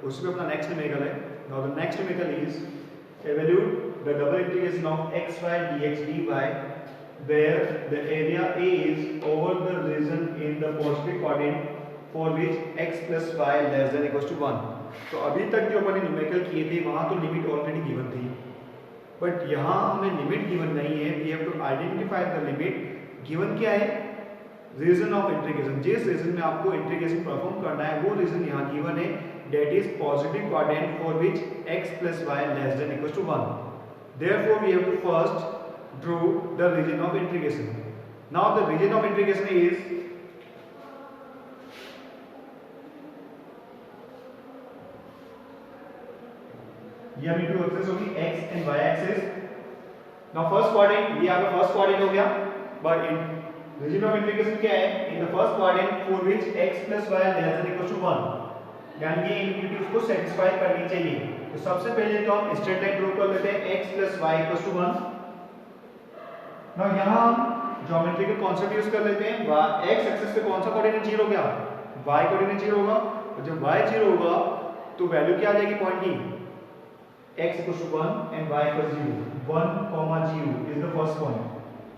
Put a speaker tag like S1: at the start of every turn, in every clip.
S1: उसी पे अपना नेक्स्ट न्यूमेरिकल है। Now the next numerical is evaluate the double integration of xy dx dy where the area A is over the region in the positive coordinate for which x plus y less than equals to 1। तो अभी तक जो अपने numerical किए थे वहां तो limit already given थी, बट यहाँ हमें लिमिट गिवन नहीं है। We have to identify the limit. Given क्या है? Region of integration. जिस रीजन में आपको इंटीग्रेशन परफॉर्म करना है वो रीजन यहाँ गिवन है, that is positive quadrant for which x plus y less than equals to 1। Therefore we have to first draw the region of integration। Now the region of integration is ये हमें to access होगी x and y axis। Now first quadrant, ये आपका first quadrant हो गया, but in region of integration क्या है? In the first quadrant for which x plus y less than equals to 1, यानी ये इनइक्वालिटी उसको सेटिस्फाई करनी चाहिए। तो सबसे पहले तो हम स्ट्रेट लाइन ड्रॉ कर लेते हैं x plus y equals to 1। Now यहाँ हम ज्योमेट्री का कांसेप्ट यूज कर लेते हैं। x एक्सिस पे कौन सा कोऑर्डिनेट 0 हो गया? y कोऑर्डिनेट 0 होगा, और जब y 0 होगा तो वैल्यू क्या आ जाएगी पॉइंट की? x equals to 1 and y equals 0। 1, 0 is the first point,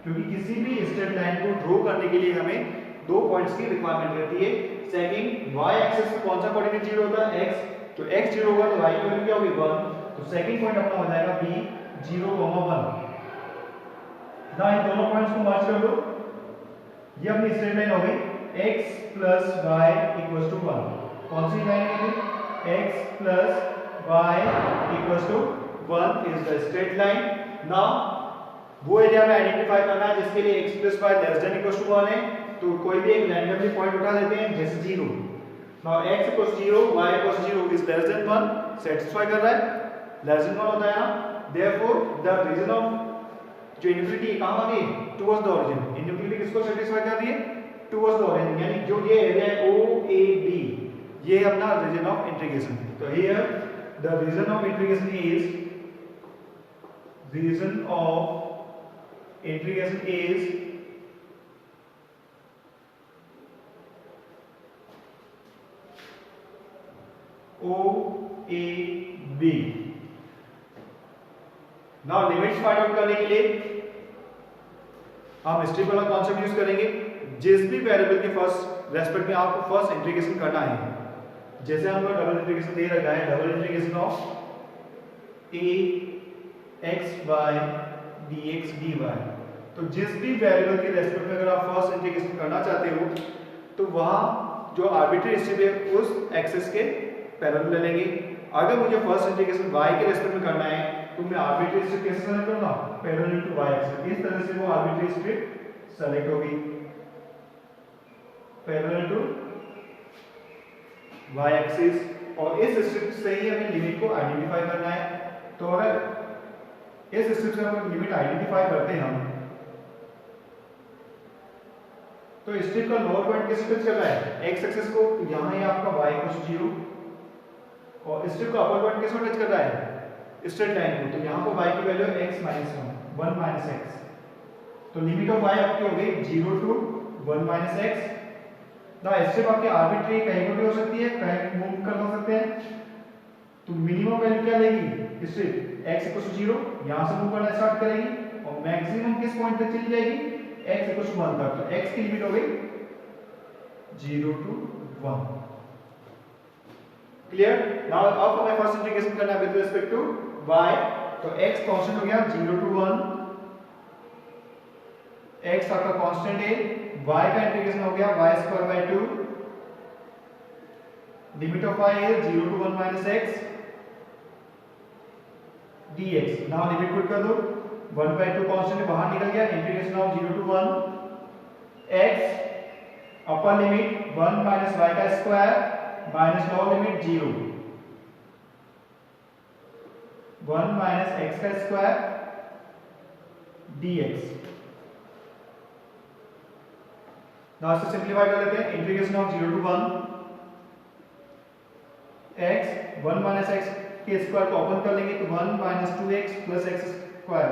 S1: क्योंकि किसी भी स्ट्रेट लाइन को ड्रॉ करने के लिए हमें दो पॉइंट्स की रिक्वायरमेंट रहती है। सेकंड, y एक्सिस पे कौन सा कोऑर्डिनेट 0 होता है? x। तो x 0 होगा तो y की वैल्यू क्या होगी? 1। तो सेकंड पॉइंट अपना हो जाएगा b 0, 1। ना इन दोनों पॉइंट्स को मर्ज कर दो, ये अपनी स्ट्रेट लाइन हो गई x plus y equals to 1। कौन सी लाइन है ये? x plus y equals to 1 is the straight line। Now वो एरिया में आइडेंटिफाई करना है जिसके लिए x plus y less than equals to 1 है। तो कोई भी एक रैंडमली पॉइंट उठा लेते हैं, जैसे 0। Now x equals 0, y equals 0 is less than 1, satisfy कर रहा है, less than 1 होता है यहाँ। therefore the region of जो इनफिनिटी कहाँ आ गई? Towards the origin. इनफिनिटी किसको सेटिस्फाई कर रही है? टुवर्ड्स द ओरिजिन, यानी जो ये एरिया है OAB, ये है अपना रीजन ऑफ इंटीग्रेशन। तो here the region of integration is OAB। Now limits find out करने के लिए हम स्ट्रिप वाला कॉन्सेप्ट यूज करेंगे। जिस भी वेरिएबल के फर्स्ट रेस्पेक्ट में आपको फर्स्ट इंटीग्रेशन करना है, जैसे हमको डबल इंटीग्रेशन दे रखा है, double integration of ax y dx dy। तो जिस भी वेरिएबल के रेस्पेक्ट में अगर आप फर्स्ट इंटीग्रेशन करना चाहते हो तो वहां जो आर्बिट्री स्ट्रिप है उस एक्सिस के पैरेलल ले लेंगे। अगर मुझे फर्स्ट इंटीग्रेशन y के रेस्पेक्ट में करना है तो मैं आर्बिट्री स्ट्रिप कैसे सेलेक्ट करूंगा? Parallel to y axis. इस तरह से वो आर्बिट्री स्ट्रिप सेलेक्ट होगी, पैरेलल टू y एक्सिस, और इस स्ट्रिप से ही हमें लिमिट को आइडेंटिफाई करना है। तो अगर इस स्ट्रिप से हम लिमिट आइडेंटिफाई करते हैं हम, तो स्ट्रिप का लोअर पॉइंट किस पे चल रहा है? x एक्सिस को, यहां है आपका y = 0, और स्ट्रिप का अपर पॉइंट किस पे टच कर रहा है? स्ट्रेट लाइन को। तो यहाँ पर y की वैल्यू है x - 1 - x। तो लिमिट ऑफ y आपकी हो गई 0 to 1 - x। ना स्ट्रिप आपकी आर्बिट्री कहीं पर भी हो सकती है, कहीं मूव कर सकते हैं। तो मिनिमम वैल्यू क्या लेगी स्ट्रिप? x = 0, यहाँ से मूव करना स्टार्ट करेगी, और मैक्सिमम किस पॉइंट तक चली जाएगी? x = 1 तक। तो x की लिमिट हो गई 0 to 1। क्लियर? नाउ अब हमें फर्स्ट इंटीग्रेशन करना है विद रिस्पेक्ट टू y। तो x कांस्टेंट हो गया 0 to 1, x आपका कांस्टेंट है। y का इंटीग्रेशन हो गया y²/2, लिमिट ऑफ y है 0 to 1 - x dx। Now limit put कर दो, 1/2 कांस्टेंट बाहर निकल गया, integration of 0 to 1 x upper limit 1 - y का square minus lower limit 0, 1 - x का स्क्वायर dx। नाउ इसे सिंपलीफाई कर लेते हैं। Integration of 0 to 1 x 1 - x के स्क्वायर को ओपन कर लेंगे तो 1 - 2x + x स्क्वायर।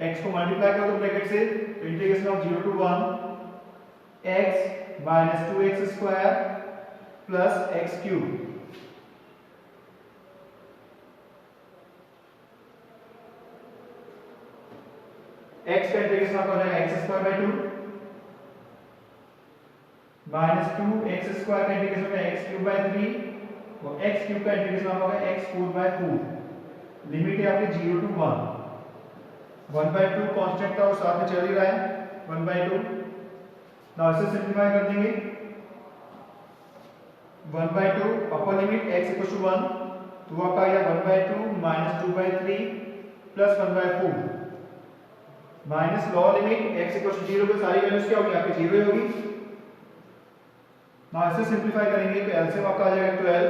S1: x को मल्टीप्लाई कर दो ब्रैकेट से, तो integration of 0 to 1 x - 2x square plus x cube. X का इंटीग्रेशन आपका हो जाएगा x square by 2 minus 2 x square का इंटीग्रेशन होगा एक्स क्यूब बाय 3 और एक्स क्यूब का इंटीग्रेशन आपका होगा एक्स क्यूब बाय 4। लिमिट है आपकी 0 टू 1। 1/2 कांस्टेंट था और साथ में चल ही रहा है 1/2। नाउ इसे सिंपलीफाई कर देंगे। 1/2 upper limit x equal to 1 तो आपका आ गया 1/2 minus 2/3 plus 1/4 minus lower limit x equal to 0 पे सारी वैल्यूज क्या होगी आपकी 0 ही होगी। ना इसे सिंपलीफाई करेंगे तो एलसीएम आपका आ जाएगा 12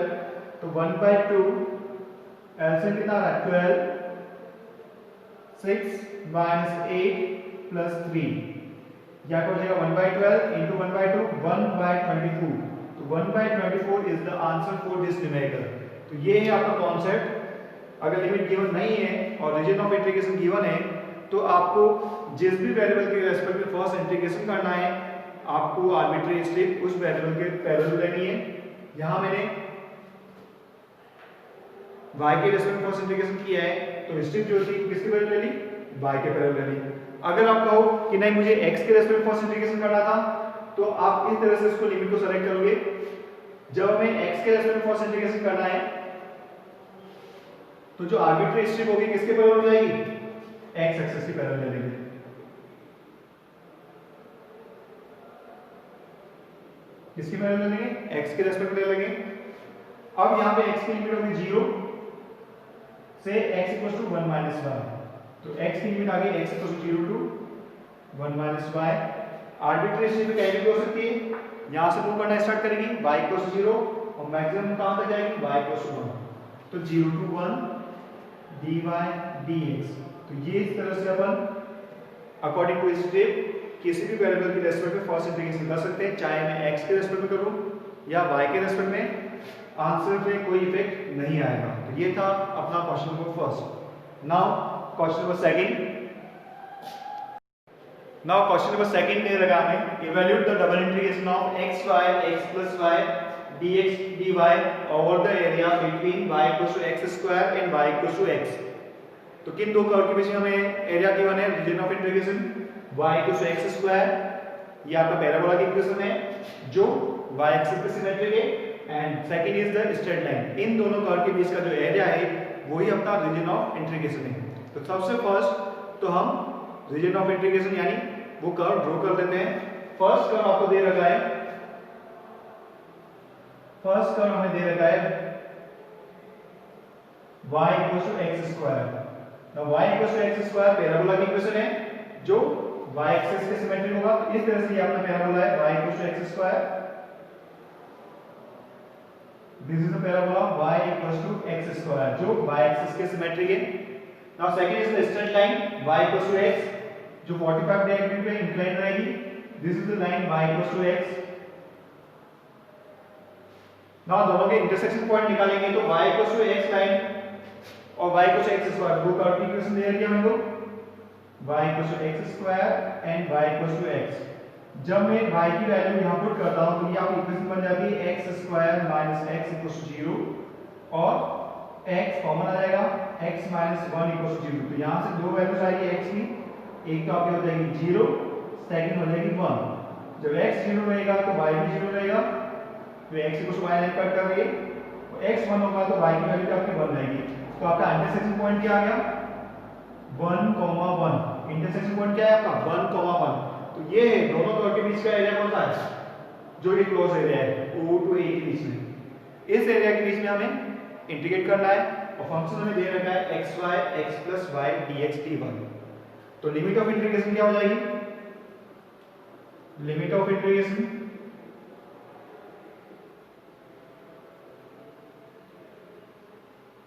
S1: तो 1/2 एलसीएम कितना आ रहा है 12 6 माइनस 8 प्लस 3 या हो जाएगा 1/12 into 1/2 1/24 तो 1/24 is the answer for this numerical. तो ये है आपका कॉन्सेप्ट। अगर लिमिट गिवन नहीं है और रीजन ऑफ इंटीग्रेशन गिवन है तो आपको जिस भी वेरिएबल के रेस्पेक्ट में फर्स्ट इंटीग्रेशन करना है आपको आर्बिट्री स्ट्रिप उस वेरिएबल के पैरेलल लेनी है। यहां मैंने y के रेस्पेक्ट में फर्स्ट इंटीग्रेशन किया है तो स्ट्रिप जो थी किसके पैरेलल ले ली y के पैरेलल ले ली। अगर आप कहो कि नहीं मुझे x के रेस्पेक्ट में फर्स्ट इंटीग्रेशन करना था तो आप इस तरह से इसको लिमिट को सेलेक्ट करोगे। जब हमें x के रेस्पेक्ट में फर्स्ट इंटीग्रेशन करना है तो जो आर्बिट्री स्ट्रिप होगी किसके पैरेलल हो जाएगी x एक्सिस के पैरेलल ले लेंगे। किसके पैरेलल ले लेंगे x के रेस्पेक्ट में ले लेंगे। अब यहां पे x की लिमिट होगी 0 से x equal to 1 minus y तो x की लिमिट आ गई x equal to 0 to 1 minus y। Arbitrary strip carry हो सकती है यहां से मूव करना स्टार्ट करेगी y इक्वल टू 0 और मैक्सिमम कहां तक जाएगी y इक्वल टू 1 तो 0 टू 1 dy dx। तो ये इस तरह से अपन अकॉर्डिंग टू स्ट्रिप किसी भी वेरिएबल के रेस्पेक्ट में फर्स्ट इंटीग्रेशन कर सकते हैं चाहे मैं x के रेस्पेक्ट में करूं या y के रेस्पेक्ट में आंसर पे कोई इफेक्ट नहीं आएगा। तो ये था अपना question number first. Now question number second. Now question number second में लगा हमें evaluate the double integration of xy x plus y dx dy over the area between y equal to x square and y equal to x। तो किन दो curve के बीच में हमें एरिया गिवन है region of integration y equal to x square ये आपका पैराबोला की इक्वेशन है जो y एक्सिस पे सिमेट्रिक है and second is the straight line. इन दोनों कर्व के बीच का जो एरिया है वही अपना रीजन ऑफ इंटीग्रेशन है। तो सबसे फर्स्ट तो हम रीजन ऑफ इंटीग्रेशन यानी वो कर्व ड्रॉ कर लेते हैं। फर्स्ट कर्व आपको दे रखा है फर्स्ट कर्व हमें दे रखा है y equal to x square. Now y equal to x square parabola की इक्वेशन है जो y एक्सिस के सिमेट्रिक होगा। तो इस तरह से ये अपना पैराबोला है y equal to x square. This is the parabola y equal to x square जो y एक्सिस के सिमेट्रिक है। Now second is the straight line y equal to x जो 45 डिग्री पे इंक्लाइन रहेगी। This is the line y equal to x। Now दोनों के intersection point निकालेंगे तो y equal to x line और y equal to x square दो curve की इक्वेशन दे रखी है हमको y equal to x square and y equal to x। जब मैं y की वैल्यू यहां पुट करता हूं तो ये आपकी इक्वेशन बन जाती है x square minus x equal to 0 और x कॉमन आ जाएगा x माइनस 1 इक्वल टू 0। तो यहां से दो वैल्यूज आएगी x की एक तो आपकी हो जाएगी 0 सेकंड हो जाएगी 1। जब x 0 रहेगा तो y भी 0 रहेगा तो x equal to y line cut कर रही है और x 1 होगा तो y की वैल्यू आपकी 1 रहेगी। तो आपका इंटरसेक्शन पॉइंट क्या आ गया 1, 1 इंटरसेक्शन पॉइंट क्या है आपका 1, 1। तो ये दोनों कर्व के बीच का एरिया कौन सा है जो ये क्लोज एरिया है O टू A के बीच में। इस एरिया के बीच में हमें इंटीग्रेट करना है और फंक्शन हमें दे रखा है xy x plus y dx dy। तो लिमिट ऑफ इंटीग्रेशन क्या हो जाएगी लिमिट ऑफ इंटीग्रेशन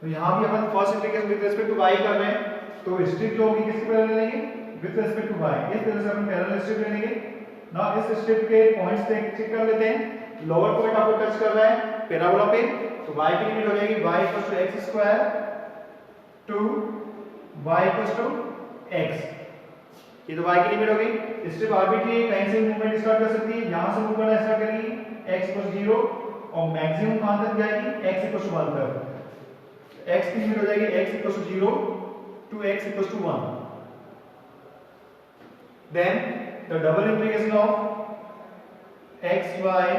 S1: तो यहां भी अपन first integration with respect to y कर रहे हैं तो स्ट्रिप जो होगी किसके पैरेलल लेंगे विद रिस्पेक्ट टू y। इस तरह से अपन पैरेलल स्ट्रिप ले लेंगे। ना इस स्ट्रिप के पॉइंट्स चेक कर लेते हैं। लोअर पॉइंट आपको टच कर रहा है पैराबोला पे तो y की लिमिट हो जाएगी y equal to x square to y equal to x। ये तो y की लिमिट हो गई। स्ट्रिप आर्बिट्री कहीं से मूवमेंट स्टार्ट कर सकती है यहां से मूव करना स्टार्ट करेगी x इक्वल 0 और मैक्सिमम कहां तक जाएगी, x इक्वल टू 1 तक। x की लिमिट हो जाएगी x equal to 0 to x equal to 1। Then the double integration of xy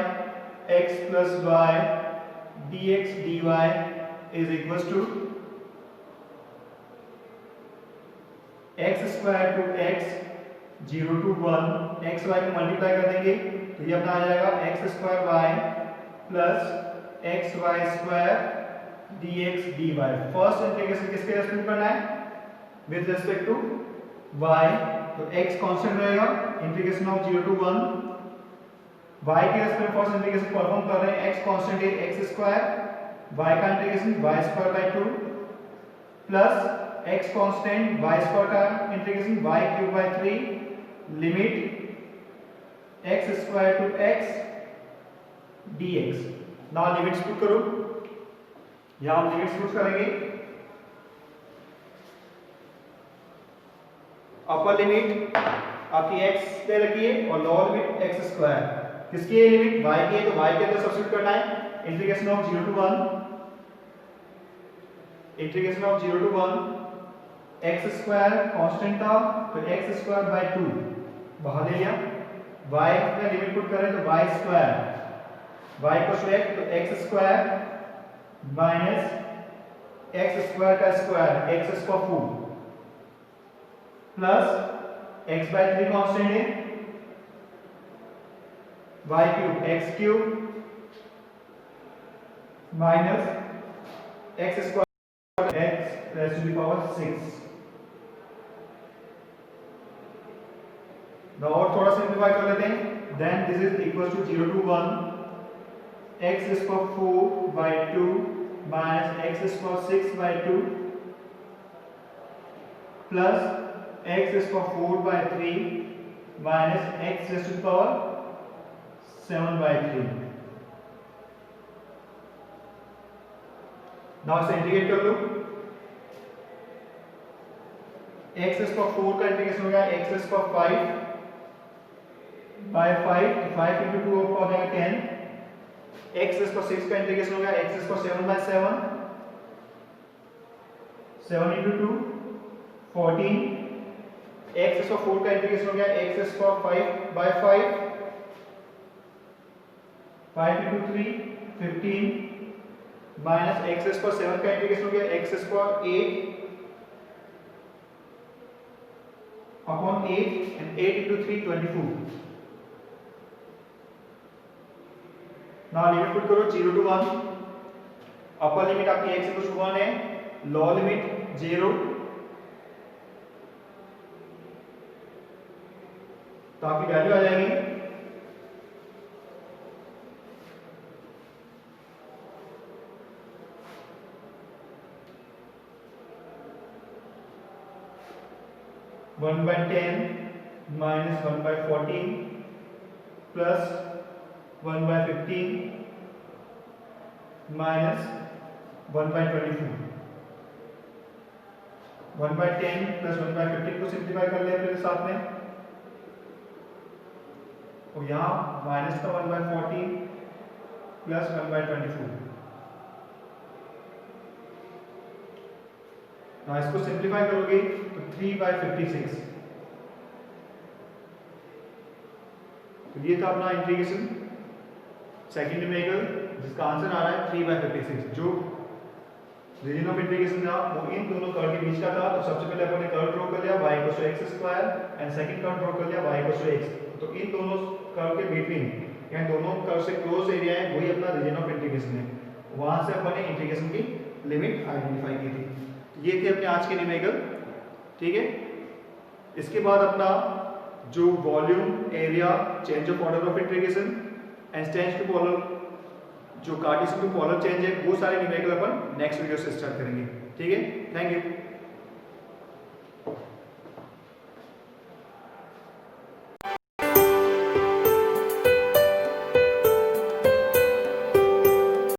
S1: x plus y dx dy is equals to x square to x 0 to 1 x y को multiply कर देंगे तो ये अपना आ जाएगा x square y plus x y square dx dy। First integration किसके respect करना है, विद रेस्पेक्ट टू y, तो x कांस्टेंट रहेगा, इंटीग्रेशन ऑफ 0 टू 1, y के रेस्पेक्ट फर्स्ट इंटीग्रेशन परफॉर्म कर रहे हैं, x कांस्टेंट है x स्क्वायर, y का integration y square by 2 plus x constant y square का integration y cube by 3 limit x square to x dx। Now limits put करो, यहां हम limits put करेंगे। अपर लिमिट आपकी x पे रखिए और लोअर लिमिट x स्क्वायर। किसकी है लिमिट, y की है, तो y के अंदर सब्स्टिट्यूट करना है, integration of 0 to 1, integration of 0 to 1 x square constant था तो x स्क्वायर बाय 2 बाहर ले लिया, y में लिमिट पुट करें तो y स्क्वायर, y को x तो x square minus x square का square x square 4 plus x by 3 constant है, y cube x cube minus x square x raise to the power 6। now और थोड़ा simplify कर लेते हैं, then this is equal to 0 to 1 x square 4 by 2 minus x square 6 by 2 plus x square 4 by 3 minus x raise to the power 7 by 3। Now इसे integrate कर लो, x square 4 का integration हो गया x स्क्वायर 5 बाय 5, 5 into 2 हो जाएगा 10, x square 6 का integration हो गया x square 7 by 7, 7 into 2 14, x square 4 का इंटीग्रेशन हो गया x square 5 by 5, 5 into 3 15 minus x square 7 का इंटीग्रेशन हो गया x square 8 upon 8 and 8 into 3 24। Now limit put करो 0 टू 1, अपर लिमिट आपकी x इक्वल टू 1 है, लोअर लिमिट 0, तो आपकी वैल्यू आ जाएगी 1 by 10 minus 1 by 14 plus 1 by 15 minus 1 by 24। 1 by 10 plus 1 by 15 को सिंप्लीफाई कर लिया फिर साथ में, और यहाँ माइनस का 1 by 14 प्लस 1 by 24। ना इसको सिंप्लीफाई करोगे तो 3 by 56। तो ये था अपना इंटीग्रेशन सेकंड न्यूमेरिकल जिसका आंसर आ रहा है 3 by 56। जो रीजन ऑफ इंटीग्रेशन था वो इन दोनों कर्व के बीच का था, तो सबसे पहले अपन ने कर्व ड्रॉ कर लिया y = x² and second curve draw कर लिया y = x। तो इन दोनों कर्व के बिटवीन या दोनों कर्व से क्लोज एरिया है वही अपना रीजन ऑफ इंटीग्रेशन है, वहां से अपन ने इंटीग्रेशन की लिमिट आइडेंटिफाई की थी। ये थे अपने आज के न्यूमेरिकल, ठीक है। इसके बाद अपना जो volume, area, change of order of integration and change to polar, जो कार्टेशियन टू पोलर चेंज है, वो सारे न्यूमेरिकल अपन नेक्स्ट वीडियो से स्टार्ट करेंगे, ठीक है। Thank you.